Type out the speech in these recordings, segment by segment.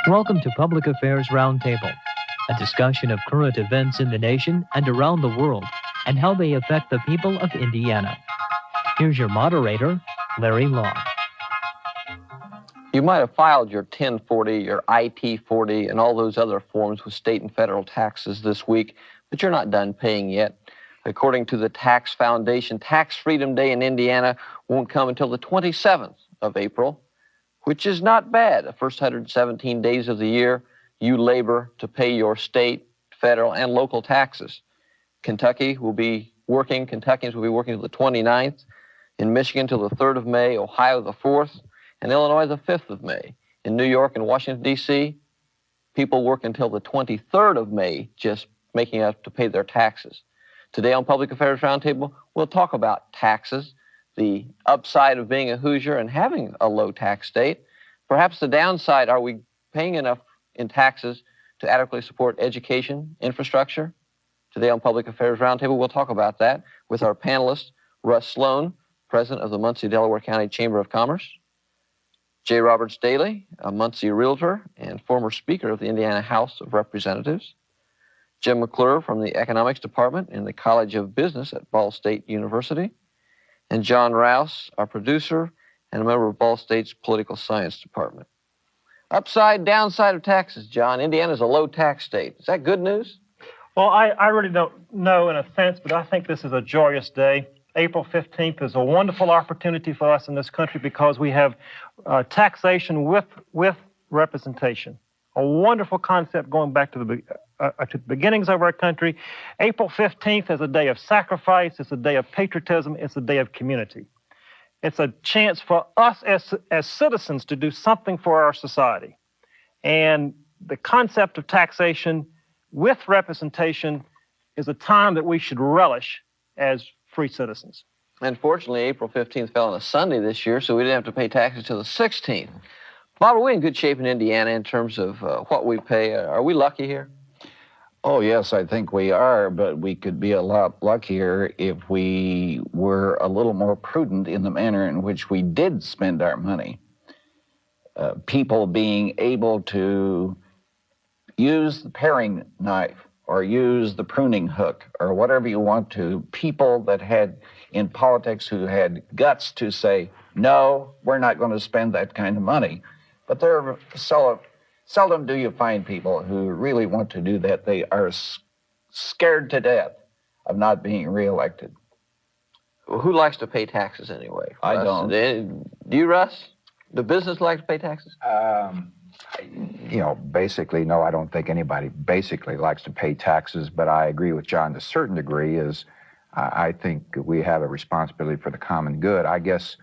Welcome to Public Affairs Roundtable, a discussion of current events in the nation and around the world and how they affect the people of Indiana. Here's your moderator, Larry Lough. You might have filed your 1040, your IT-40, and all those other forms with state and federal taxes this week, but you're not done paying yet. According to the Tax Foundation, Tax Freedom Day in Indiana won't come until the 27th of April, which is not bad. The first 117 days of the year, you labor to pay your state, federal, and local taxes. Kentuckians will be working till the 29th, in Michigan till the 3rd of May, Ohio the 4th, and Illinois the 5th of May. In New York and Washington, D.C., people work until the 23rd of May, just making up to pay their taxes. Today on Public Affairs Roundtable, we'll talk about taxes, the upside of being a Hoosier and having a low tax state. Perhaps the downside, are we paying enough in taxes to adequately support education, infrastructure? Today on Public Affairs Roundtable, we'll talk about that with our panelists, Russ Sloan, president of the Muncie, Delaware County Chamber of Commerce, J. Roberts Daly, a Muncie realtor and former speaker of the Indiana House of Representatives, Jim McClure from the Economics Department in the College of Business at Ball State University, and John Rouse, our producer and a member of Ball State's Political Science Department. Upside, downside of taxes, John. Indiana's a low tax state. Is that good news? Well, I really don't know in a sense, but I think this is a joyous day. April 15th is a wonderful opportunity for us in this country because we have taxation with representation. A wonderful concept going back to the beginnings of our country. April 15th is a day of sacrifice. It's a day of patriotism. It's a day of community. It's a chance for us as citizens to do something for our society. And the concept of taxation with representation is a time that we should relish as free citizens. Unfortunately, April 15th fell on a Sunday this year, so we didn't have to pay taxes till the 16th. Bob, are we in good shape in Indiana in terms of what we pay? Are we lucky here? Oh, yes, I think we are, but we could be a lot luckier if we were a little more prudent in the manner in which we did spend our money. People being able to use the paring knife or use the pruning hook or whatever you want to, people that had in politics who had guts to say, no, we're not going to spend that kind of money. But there are seldom do you find people who really want to do that. They are scared to death of not being reelected. Well, who likes to pay taxes anyway? I Russ? don't. Do you, Russ? Do business like to pay taxes? Basically, no, I don't think anybody basically likes to pay taxes, but I agree with John to a certain degree is I think we have a responsibility for the common good. I guess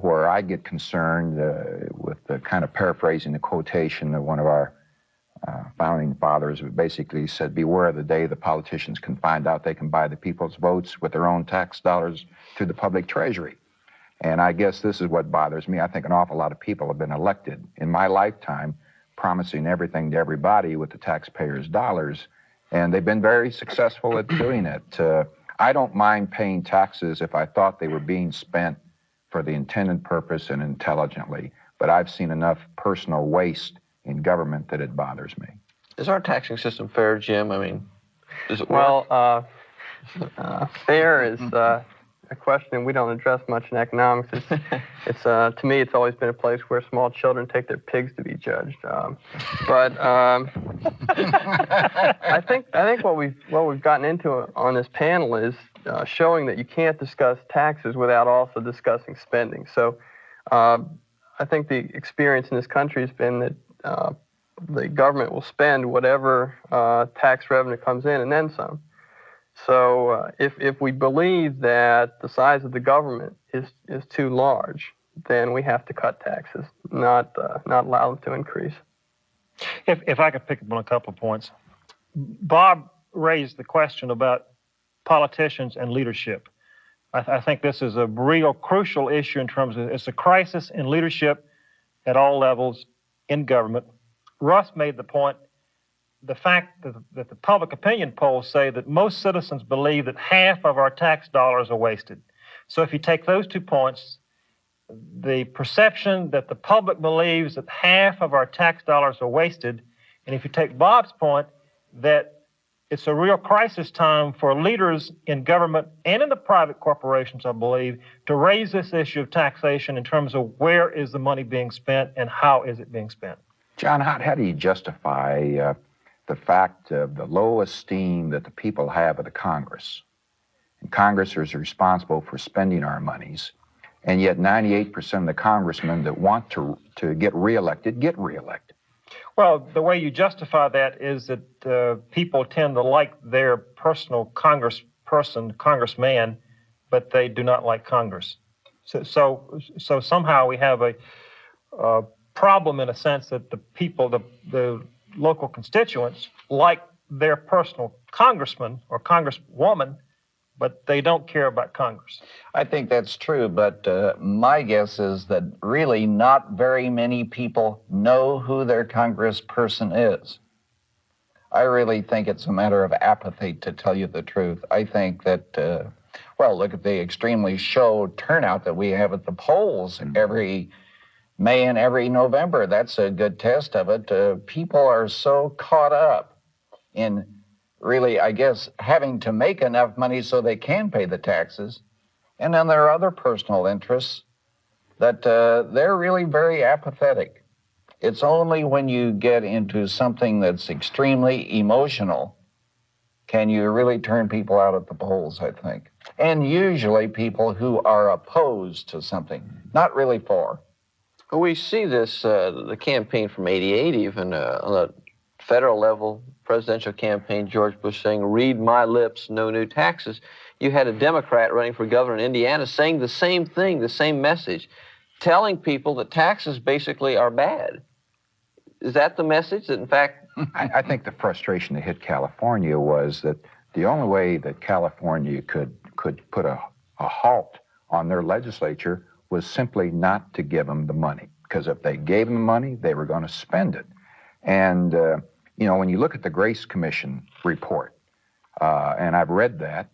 where I get concerned with the kind of paraphrasing the quotation of one of our founding fathers, who basically said, beware of the day the politicians can find out they can buy the people's votes with their own tax dollars through the public treasury. And I guess this is what bothers me. I think an awful lot of people have been elected in my lifetime promising everything to everybody with the taxpayers' dollars, and they've been very successful at doing it. I don't mind paying taxes if I thought they were being spent for the intended purpose and intelligently, but I've seen enough personal waste in government that it bothers me. Is our taxing system fair, Jim? I mean, does it work? Well, fair is a question we don't address much in economics. It's to me, it's always been a place where small children take their pigs to be judged. But I think what we've gotten into on this panel is showing that you can't discuss taxes without also discussing spending. So I think the experience in this country has been that the government will spend whatever tax revenue comes in and then some. So if we believe that the size of the government is too large, then we have to cut taxes, not allow them to increase. If I could pick up on a couple of points. Bob raised the question about politicians and leadership. I think this is a real crucial issue in terms of it's a crisis in leadership at all levels in government. Russ made the point, the fact that the public opinion polls say that most citizens believe that half of our tax dollars are wasted. So if you take those 2 points, the perception that the public believes that half of our tax dollars are wasted. And if you take Bob's point, that it's a real crisis time for leaders in government and in the private corporations, I believe, to raise this issue of taxation in terms of where is the money being spent and how is it being spent. John, how do you justify the fact of the low esteem that the people have of the Congress? And Congress is responsible for spending our monies, and yet 98% of the congressmen that want to get reelected get reelected. Well, the way you justify that is that people tend to like their personal congressman, but they do not like Congress. So somehow we have a problem in a sense that the people, the local constituents, like their personal congressman or congresswoman, but they don't care about Congress. I think that's true, but my guess is that really not very many people know who their congressperson is. I really think it's a matter of apathy, to tell you the truth. I think that, well, look at the extremely show turnout that we have at the polls every May and every November. That's a good test of it. People are so caught up in really, I guess, having to make enough money so they can pay the taxes. And then there are other personal interests that they're really very apathetic. It's only when you get into something that's extremely emotional can you really turn people out at the polls, I think. And usually people who are opposed to something, not really for. Well, we see this, the campaign from '88 even, on the federal level, presidential campaign, George Bush saying, "Read my lips, no new taxes." You had a Democrat running for governor in Indiana saying the same thing, the same message, telling people that taxes basically are bad. Is that the message that, in fact... I think the frustration that hit California was that the only way that California could put a halt on their legislature was simply not to give them the money. Because if they gave them the money, they were going to spend it. And, you know, when you look at the Grace Commission report, and I've read that,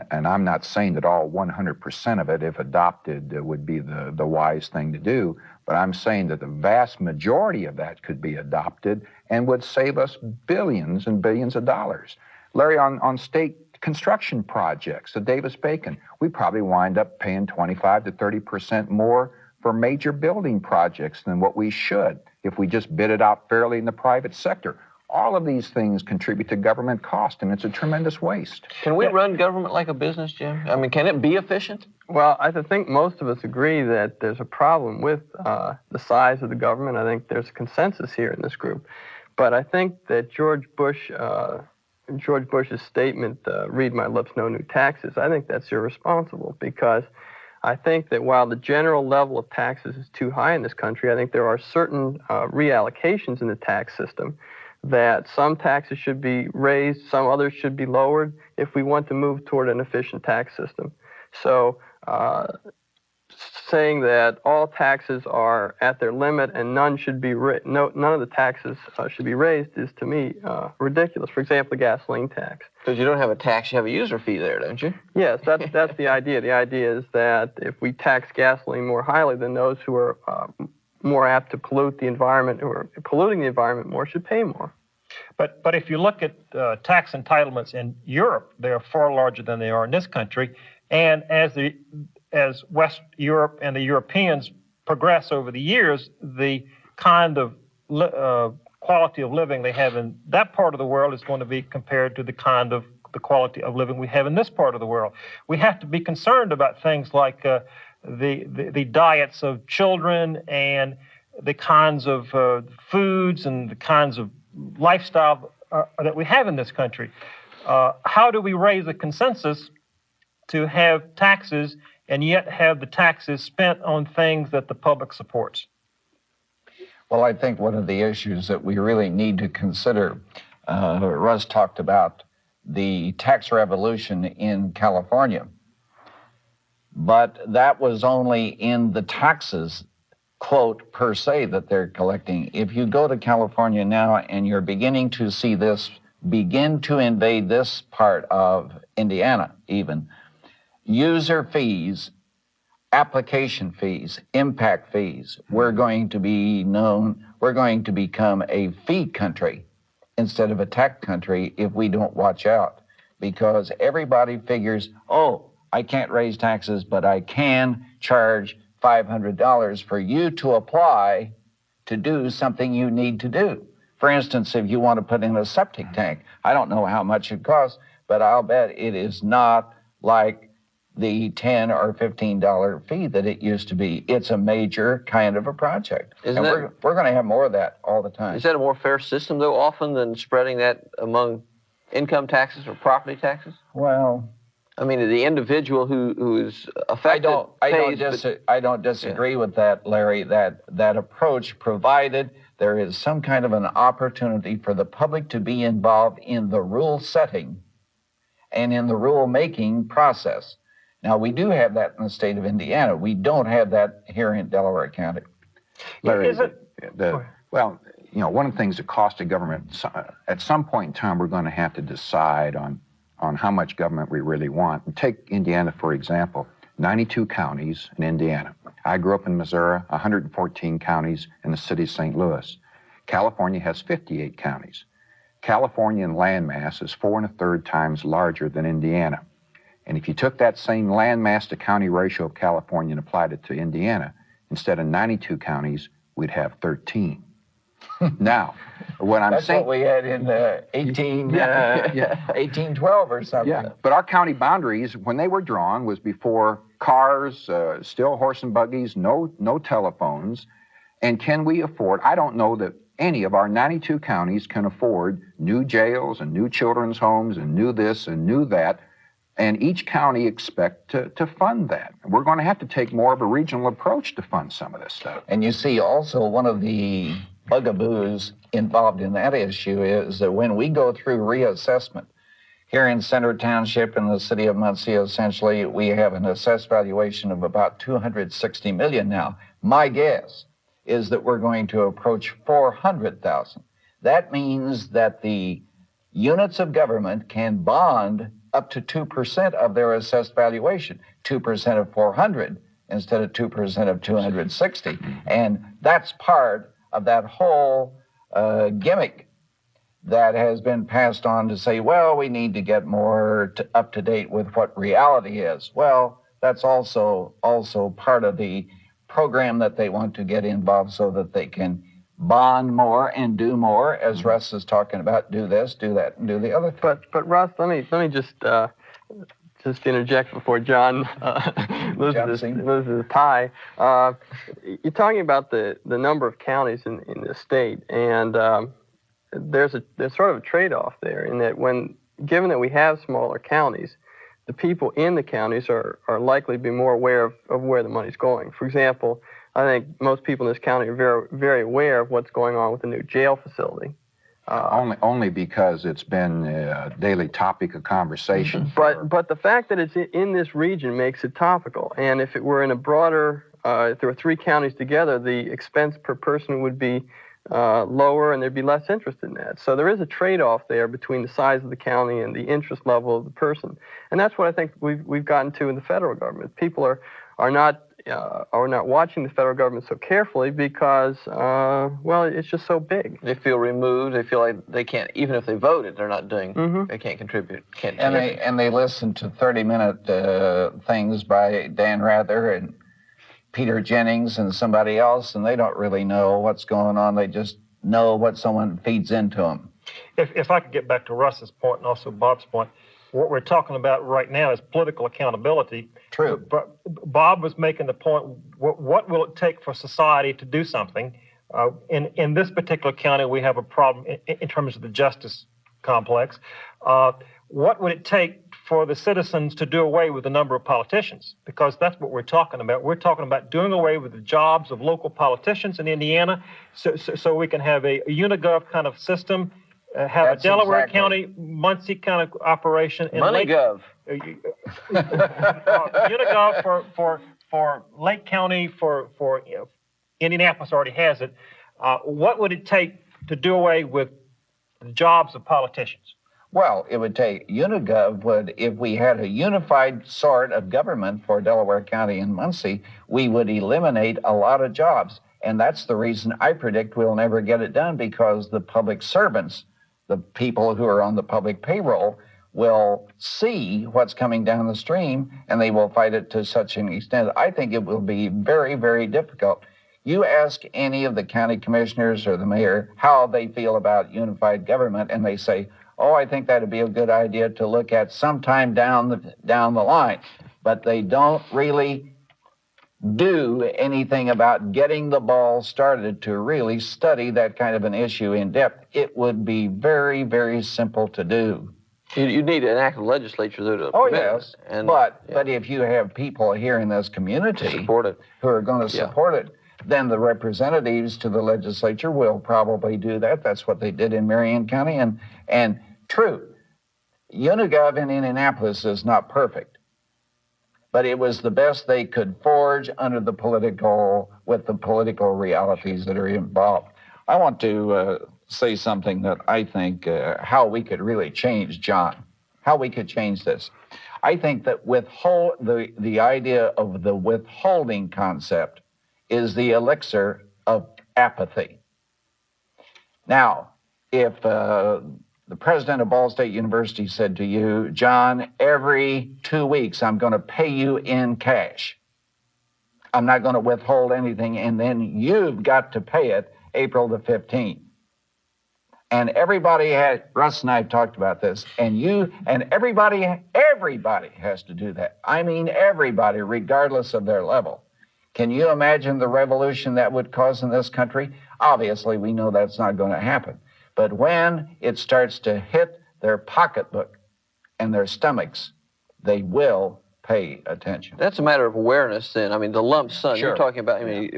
and I'm not saying that all 100% of it, if adopted, would be the wise thing to do, but I'm saying that the vast majority of that could be adopted and would save us billions and billions of dollars. Larry, on state construction projects, the Davis-Bacon, we probably wind up paying 25 to 30% more for major building projects than what we should if we just bid it out fairly in the private sector. All of these things contribute to government cost, and it's a tremendous waste. Can we run government like a business, Jim? I mean, can it be efficient? Well, I think most of us agree that there's a problem with the size of the government. I think there's a consensus here in this group. But I think that George Bush's statement, "Read my lips, no new taxes," I think that's irresponsible, because I think that while the general level of taxes is too high in this country, I think there are certain reallocations in the tax system that some taxes should be raised, some others should be lowered if we want to move toward an efficient tax system. So saying that all taxes are at their limit and none of the taxes should be raised is, to me, ridiculous. For example, the gasoline tax. Because you don't have a tax, you have a user fee there, don't you? Yes, that's the idea. The idea is that if we tax gasoline more highly, then those who are more apt to pollute the environment or polluting the environment more should pay more. But if you look at tax entitlements in Europe, they are far larger than they are in this country. And as West Europe and the Europeans progress over the years, the kind of quality of living they have in that part of the world is going to be compared to the quality of living we have in this part of the world. We have to be concerned about things like the diets of children and the kinds of foods and the kinds of lifestyle that we have in this country. How do we raise a consensus to have taxes and yet have the taxes spent on things that the public supports? Well, I think one of the issues that we really need to consider, Russ talked about the tax revolution in California, but that was only in the taxes, quote, per se, that they're collecting. If you go to California now and you're beginning to see this begin to invade this part of Indiana even, user fees application fees, impact fees. We're going to become a fee country instead of a tax country if we don't watch out, because everybody figures, oh, I can't raise taxes, but I can charge $500 for you to apply to do something you need to do. For instance, if you want to put in a septic tank, I don't know how much it costs, but I'll bet it is not like the $10 or $15 fee that it used to be. It's a major kind of a project. We're going to have more of that all the time. Is that a more fair system, though, often than spreading that among income taxes or property taxes? Well, I mean, the individual who is affected I don't disagree with that, Larry, that approach, provided there is some kind of an opportunity for the public to be involved in the rule setting and in the rule-making process. Now, we do have that in the state of Indiana. We don't have that here in Delaware County. Larry, well, you know, one of the things that cost the government, at some point in time, we're going to have to decide on how much government we really want. And take Indiana, for example, 92 counties in Indiana. I grew up in Missouri, 114 counties in the city of St. Louis. California has 58 counties. California in landmass is 4 1/3 times larger than Indiana. And if you took that same landmass to county ratio of California and applied it to Indiana, instead of 92 counties, we'd have 13. Now, what I'm saying... That's what we had in 1812 or something. Yeah, but our county boundaries, when they were drawn, was before cars, still horse and buggies, no telephones. And can we afford... I don't know that any of our 92 counties can afford new jails and new children's homes and new this and new that. And each county expect to fund that. We're going to have to take more of a regional approach to fund some of this stuff. And you see also one of the bugaboos involved in that issue is that when we go through reassessment, here in Center Township in the city of Muncie, essentially, we have an assessed valuation of about $260 million now. My guess is that we're going to approach 400,000. That means that the units of government can bond up to 2% of their assessed valuation, 2% of 400 instead of 2% of 260. And that's part of that whole gimmick that has been passed on to say, well, we need to get more up to date with what reality is. Well, that's also part of the program that they want to get involved so that they can bond more and do more, as Russ is talking about, do this, do that, and do the other thing. But Russ, let me just interject before John loses his tie. You're talking about the number of counties in the state, and there's sort of a trade-off there in that given that we have smaller counties, the people in the counties are likely to be more aware of where the money's going. For example, I think most people in this county are very, very aware of what's going on with the new jail facility. Only because it's been a daily topic of conversation. But the fact that it's in this region makes it topical. And if it were in a broader, if there were 3 counties together, the expense per person would be lower and there'd be less interest in that. So there is a trade-off there between the size of the county and the interest level of the person. And that's what I think we've gotten to in the federal government. People are not watching the federal government so carefully because, well, it's just so big. They feel removed. They feel like they can't, even if they voted, they're not doing, they can't contribute. And they listen to 30-minute things by Dan Rather and Peter Jennings and somebody else, and they don't really know what's going on. They just know what someone feeds into them. If I could get back to Russ's point and also Bob's point, what we're talking about right now is political accountability. True. But Bob was making the point, what will it take for society to do something? In this particular county, we have a problem in terms of the justice complex. What would it take for the citizens to do away with the number of politicians? Because that's what we're talking about. We're talking about doing away with the jobs of local politicians in Indiana so we can have a Unigov kind of system, have That's a Delaware exactly. County, Muncie kind of operation. Unigov. Unigov for Lake County, for Indianapolis already has it. What would it take to do away with the jobs of politicians? Well, it would take, Unigov would, if we had a unified sort of government for Delaware County and Muncie, we would eliminate a lot of jobs. And that's the reason I predict we'll never get it done, because the public servants, the people who are on the public payroll, will see what's coming down the stream, and they will fight it to such an extent. I think it will be very, very difficult. You ask any of the county commissioners or the mayor how they feel about unified government, and they say, oh, I think that'd be a good idea to look at sometime down the line. But they don't really do anything about getting the ball started to really study that kind of an issue in depth. It would be very, very simple to do. You need an active legislature, though, to Oh, permit yes, it. And, but if you have people here in this community support it, who are going to support it, then the representatives to the legislature will probably do that. That's what they did in Marion County. And true, Unigov in Indianapolis is not perfect, but it was the best they could forge under the political realities that are involved. I want to say something that I think how we could really change, John, how we could change this. I think that the idea of the withholding concept is the elixir of apathy. Now, if the president of Ball State University said to you, John, every 2 weeks I'm going to pay you in cash. I'm not going to withhold anything, and then you've got to pay it April the 15th. And everybody had, Russ and I have talked about this, and everybody has to do that. I mean everybody, regardless of their level. Can you imagine the revolution that would cause in this country? Obviously, we know that's not going to happen. But when it starts to hit their pocketbook and their stomachs, they will pay attention. That's a matter of awareness then. I mean, the lump sum, Sure. you're talking about, I mean,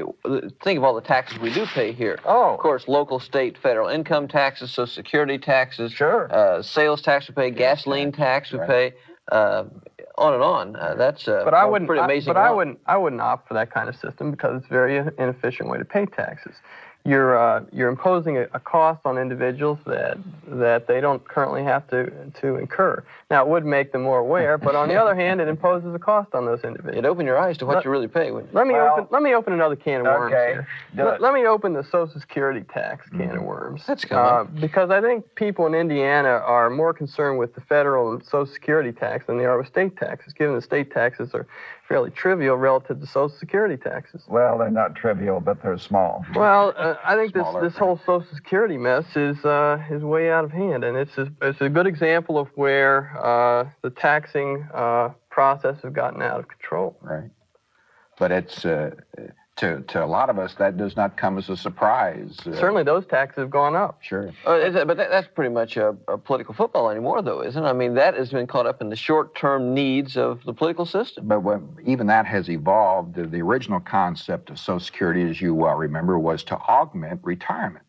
think of all the taxes we do pay here. Oh. Of course, local, state, federal income taxes, Social Security taxes. Sure. Sales tax we pay, gasoline tax we pay, on and on. That's But I wouldn't, pretty amazing. I wouldn't opt for that kind of system, because it's a very inefficient way to pay taxes. You're imposing a cost on individuals that they don't currently have to incur. Now, it would make them more aware, but on the other hand, it imposes a cost on those individuals. It'd open your eyes to what you really pay. Let me open another can of worms here. Do it. Let me open the Social Security tax can of worms. That's coming. Because I think people in Indiana are more concerned with the federal and Social Security tax than they are with state taxes, given the state taxes are fairly trivial relative to Social Security taxes. Well, they're not trivial, but they're small. Well, I think this whole Social Security mess is way out of hand, and it's a good example of where the taxing process has gotten out of control. Right. But it's to a lot of us, that does not come as a surprise. Certainly, those taxes have gone up. Sure. But that's pretty much a political football anymore, though, isn't it? I mean, that has been caught up in the short-term needs of the political system. But even that has evolved. The original concept of Social Security, as you well remember, was to augment retirement.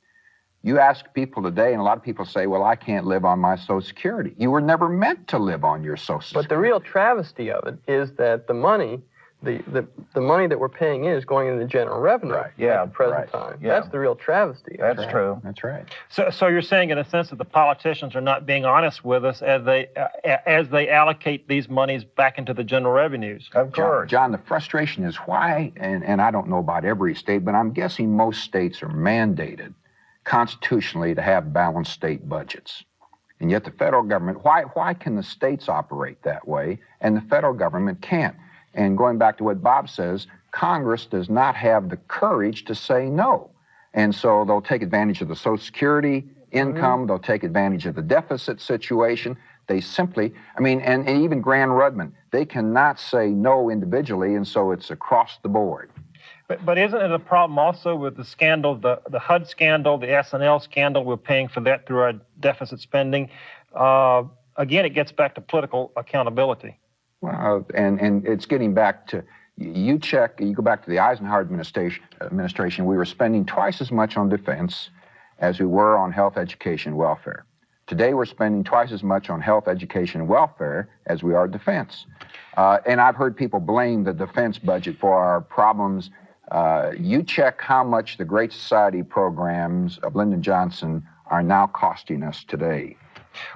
You ask people today, and a lot of people say, well, I can't live on my Social Security. You were never meant to live on your Social Security. But the real travesty of it is that the money, the money that we're paying in is going into the general revenue at the present time. Yeah. That's the real travesty. That's true. That's right. So you're saying, in a sense, that the politicians are not being honest with us as they allocate these monies back into the general revenues. Of course. John, the frustration is why, and I don't know about every state, but I'm guessing most states are mandated constitutionally to have balanced state budgets. And yet the federal government, why can the states operate that way and the federal government can't? And going back to what Bob says, Congress does not have the courage to say no. And so they'll take advantage of the Social Security income, they'll take advantage of the deficit situation. They simply, I mean, and even Grand Rudman, they cannot say no individually, and so it's across the board. But isn't it a problem also with the scandal, the HUD scandal, the SNL scandal? We're paying for that through our deficit spending. Again, it gets back to political accountability. Well, and it's getting back to, you go back to the Eisenhower administration, we were spending twice as much on defense as we were on health, education, welfare. Today, we're spending twice as much on health, education, and welfare as we are defense. And I've heard people blame the defense budget for our problems. You check how much the Great Society programs of Lyndon Johnson are now costing us today.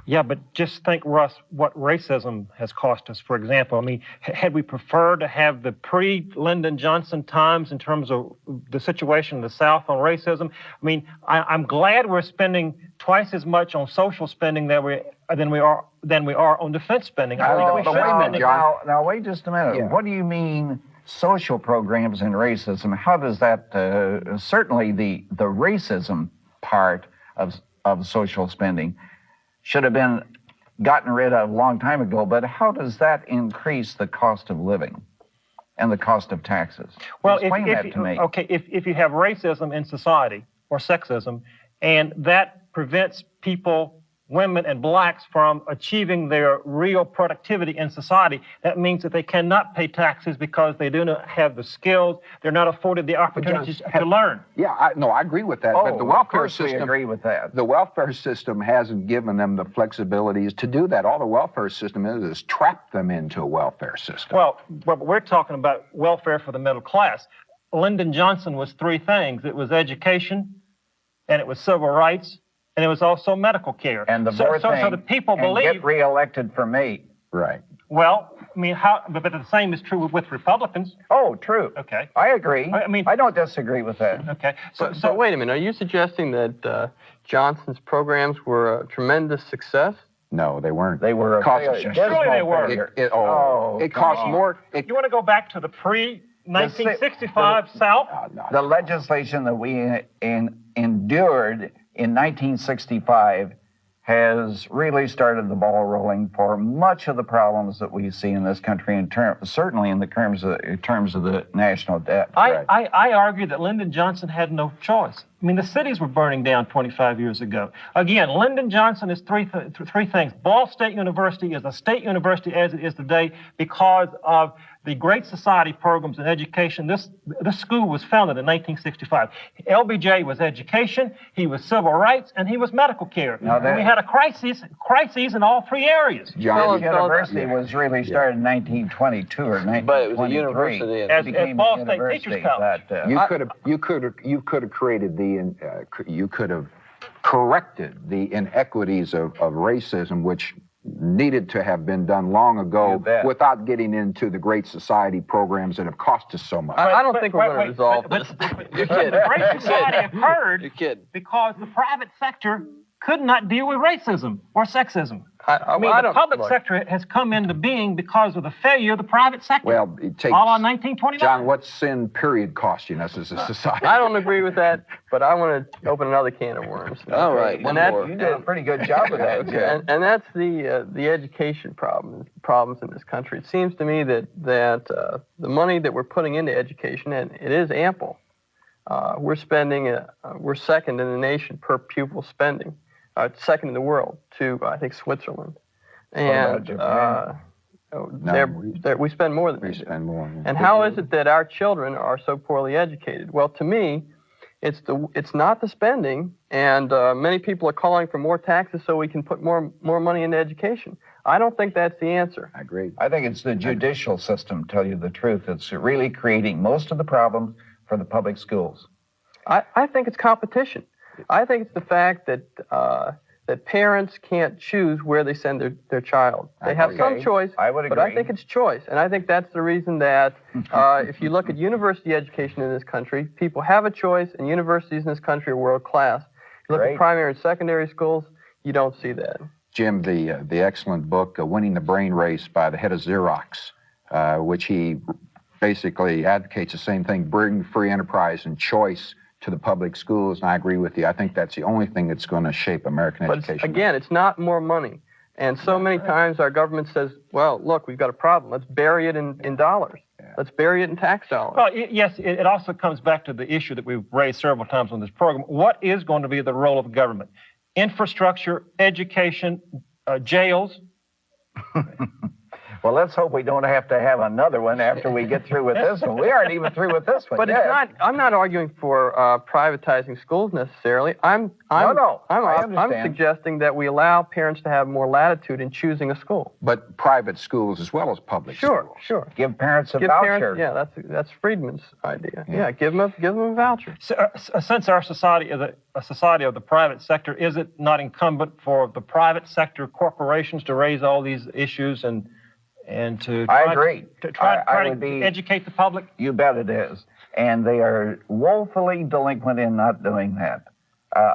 Yeah, but just think, Russ, what racism has cost us. For example, I mean, had we preferred to have the pre-Lyndon Johnson times in terms of the situation in the South on racism? I mean, I'm glad we're spending twice as much on social spending than we are on defense spending. I think we should spend it. Now, wait just a minute. Yeah. What do you mean social programs and racism? How does that, certainly the racism part of social spending should have been gotten rid of a long time ago, but how does that increase the cost of living and the cost of taxes? Well, Explain that to me. Okay, if you have racism in society or sexism, and that prevents people, women and blacks, from achieving their real productivity in society, that means that they cannot pay taxes because they do not have the skills, they're not afforded the opportunities to learn. Yeah, I agree with that. But the welfare system, we agree with that. The welfare system hasn't given them the flexibilities to do that. All the welfare system is trap them into a welfare system. Well, we're talking about welfare for the middle class. Lyndon Johnson was three things. It was education, and it was civil rights, and it was also medical care. And the fourth thing, so the people believe, get reelected for me. Right. Well, I mean, but the same is true with Republicans. Oh, true. Okay. I agree. I mean, I don't disagree with that. Okay. So wait a minute. Are you suggesting that Johnson's programs were a tremendous success? No, they weren't. They were Surely they were. It cost more. You want to go back to the pre-1965 South? The legislation that we endured in 1965 has really started the ball rolling for much of the problems that we see in this country, certainly in terms of the national debt. I argue that Lyndon Johnson had no choice. I mean, the cities were burning down 25 years ago. Again, Lyndon Johnson is three things. Ball State University is a state university as it is today because of the Great Society programs in education. This school was founded in 1965. LBJ was education, he was civil rights, and he was medical care. And we had a crises in all three areas. John, the university was really started in 1922 or 1923. But it was a university. As Ball State Teachers College. You could have created you could have corrected the inequities of racism, which needed to have been done long ago without getting into the Great Society programs that have cost us so much. I don't think we're going to resolve this. The Great Society occurred because the private sector could not deal with racism or sexism. The public sector has come into being because of the failure of the private sector. Well, it takes... all on 1929. John, what's sin, period, costing us as a society? I don't agree with that, but I want to open another can of worms. All right, you did a pretty good job with that. And that's the education problems in this country. It seems to me that the money that we're putting into education, and it is ample, we're second in the nation per pupil spending. Second in the world to, I think, Switzerland. And we spend more than they do. Spend more. And how is it that our children are so poorly educated? Well, to me, it's not the spending, and many people are calling for more taxes so we can put more money into education. I don't think that's the answer. I agree. I think it's the judicial system, tell you the truth. It's really creating most of the problems for the public schools. I think it's competition. I think it's the fact that parents can't choose where they send their child. They have some choice, but I think it's choice. And I think that's the reason that if you look at university education in this country, people have a choice, and universities in this country are world class. You look at primary and secondary schools, you don't see that. Jim, the excellent book, Winning the Brain Race by the head of Xerox, which he basically advocates the same thing, bring free enterprise and choice to the public schools, and I agree with you. I think that's the only thing that's going to shape American education. But again, it's not more money. And so many times our government says, well, look, we've got a problem. Let's bury it in dollars. Let's bury it in tax dollars. Well, yes, it also comes back to the issue that we've raised several times on this program. What is going to be the role of government? Infrastructure, education, jails? Well, let's hope we don't have to have another one after we get through with this one. We aren't even through with this one But yet. it's not. I'm not arguing for privatizing schools necessarily. I'm suggesting that we allow parents to have more latitude in choosing a school. But private schools as well as public schools. Sure. Give parents a voucher. Yeah, that's Friedman's idea. Yeah, give them a voucher. So, since our society is a society of the private sector, is it not incumbent for the private sector corporations to raise all these issues and to I agree. To try would to educate the public? You bet it is. And they are woefully delinquent in not doing that,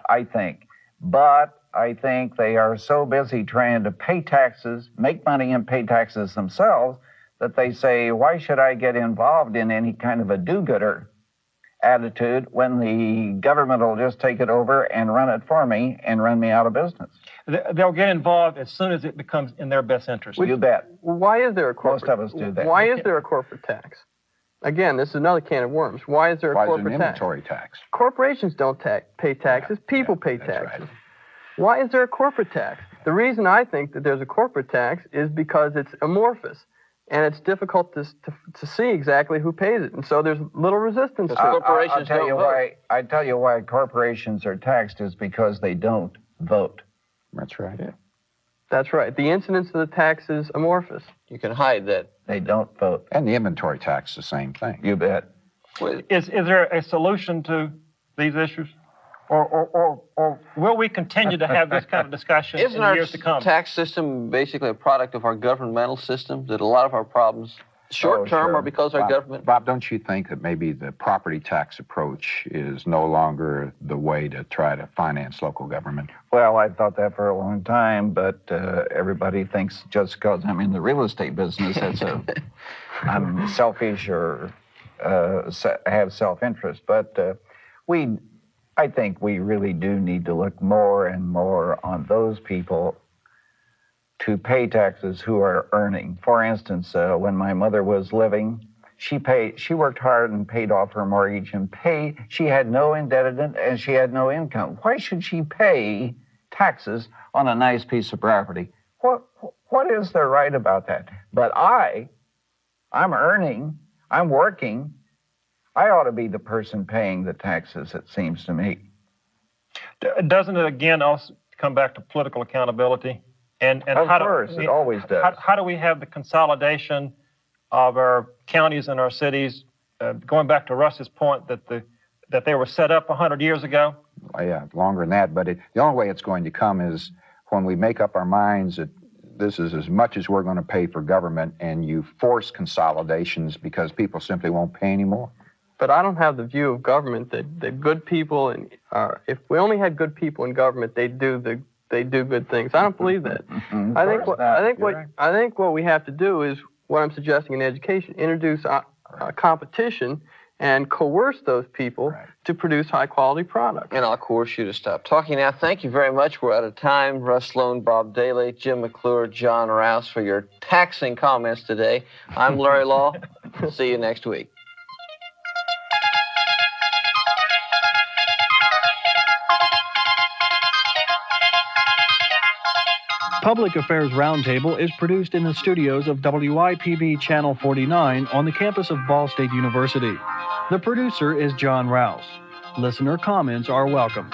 I think. But I think they are so busy trying to pay taxes, make money and pay taxes themselves, that they say, why should I get involved in any kind of a do-gooder attitude when the government will just take it over and run it for me and run me out of business? They'll get involved as soon as it becomes in their best interest. You bet. Why is there a corporate? Most of us do that. Why is there a corporate tax? Again, this is another can of worms. Why is there a corporate an tax? inventory tax? Corporations don't pay taxes. People pay taxes. Right. Why is there a corporate tax? The reason I think that there's a corporate tax is because it's amorphous. And it's difficult to see exactly who pays it. And so there's little resistance. Corporations I'll tell you don't vote. I tell you why corporations are taxed is because they don't vote. That's right. Yeah. That's right. The incidence of the tax is amorphous. You can hide that. They don't vote. And the inventory tax, the same thing. You bet. Is there a solution to these issues? Or will we continue to have this kind of discussion in Isn't our years to come? tax system basically a product of our governmental system? That a lot of our problems, short term, sure. are because our government. Bob, don't you think that maybe the property tax approach is no longer the way to try to finance local government? Well, I've thought that for a long time, but everybody thinks just because I'm in the real estate business, I'm selfish or have self-interest. But I think we really do need to look more and more on those people to pay taxes who are earning. For instance, when my mother was living, she worked hard and paid off her mortgage and she had no indebtedness and she had no income. Why should she pay taxes on a nice piece of property? What is there right about that? But I'm earning, I'm working, I ought to be the person paying the taxes, it seems to me. Doesn't it again also come back to political accountability? And of course, it always does. How do we have the consolidation of our counties and our cities, going back to Russ's point that they were set up 100 years ago? Well, yeah, longer than that. But the only way it's going to come is when we make up our minds that this is as much as we're going to pay for government, and you force consolidations because people simply won't pay anymore. But I don't have the view of government that good people, and if we only had good people in government, they do good things. I don't believe that. I think what we have to do is what I'm suggesting in education: introduce competition and coerce those people to produce high-quality products. And I'll coerce you to stop talking now. Thank you very much. We're out of time. Russ Sloan, Bob Daly, Jim McClure, John Rouse for your taxing comments today. I'm Larry Lough. See you next week. Public Affairs Roundtable is produced in the studios of WIPB Channel 49 on the campus of Ball State University. The producer is John Rouse. Listener comments are welcome.